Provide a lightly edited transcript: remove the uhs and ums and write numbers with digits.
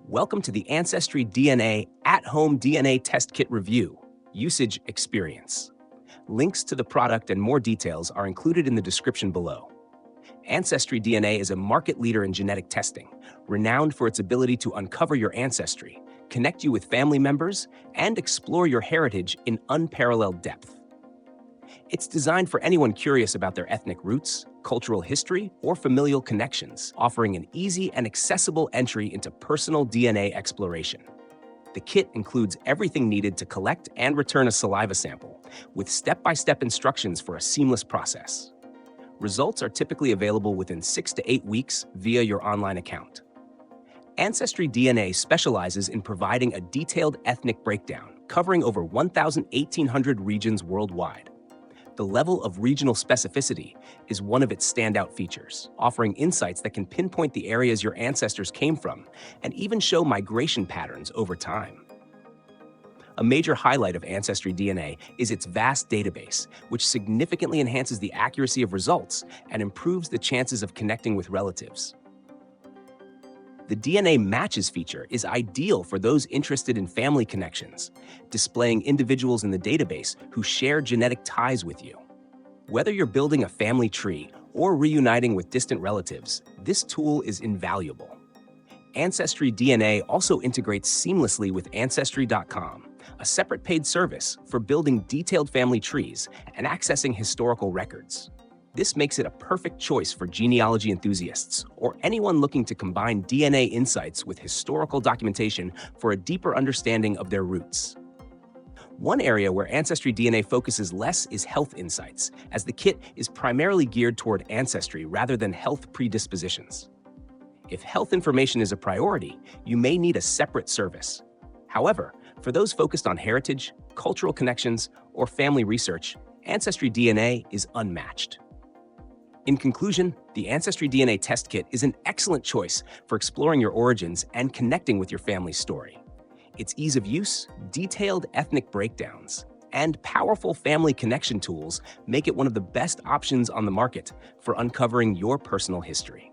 Welcome to the AncestryDNA at-home DNA test kit review, usage experience. Links to the product and more details are included in the description below. AncestryDNA is a market leader in genetic testing, renowned for its ability to uncover your ancestry, connect you with family members, and explore your heritage in unparalleled depth. It's designed for anyone curious about their ethnic roots, cultural history, or familial connections, offering an easy and accessible entry into personal DNA exploration. The kit includes everything needed to collect and return a saliva sample, with step-by-step instructions for a seamless process. Results are typically available within 6 to 8 weeks via your online account. AncestryDNA specializes in providing a detailed ethnic breakdown covering over 1,800 regions worldwide. The level of regional specificity is one of its standout features, offering insights that can pinpoint the areas your ancestors came from and even show migration patterns over time. A major highlight of AncestryDNA is its vast database, which significantly enhances the accuracy of results and improves the chances of connecting with relatives. The DNA Matches feature is ideal for those interested in family connections, displaying individuals in the database who share genetic ties with you. Whether you're building a family tree or reuniting with distant relatives, this tool is invaluable. AncestryDNA also integrates seamlessly with Ancestry.com, a separate paid service for building detailed family trees and accessing historical records. This makes it a perfect choice for genealogy enthusiasts or anyone looking to combine DNA insights with historical documentation for a deeper understanding of their roots. One area where AncestryDNA focuses less is health insights, as the kit is primarily geared toward ancestry rather than health predispositions. If health information is a priority, you may need a separate service. However, for those focused on heritage, cultural connections, or family research, AncestryDNA is unmatched. In conclusion, the AncestryDNA test kit is an excellent choice for exploring your origins and connecting with your family's story. Its ease of use, detailed ethnic breakdowns, and powerful family connection tools make it one of the best options on the market for uncovering your personal history.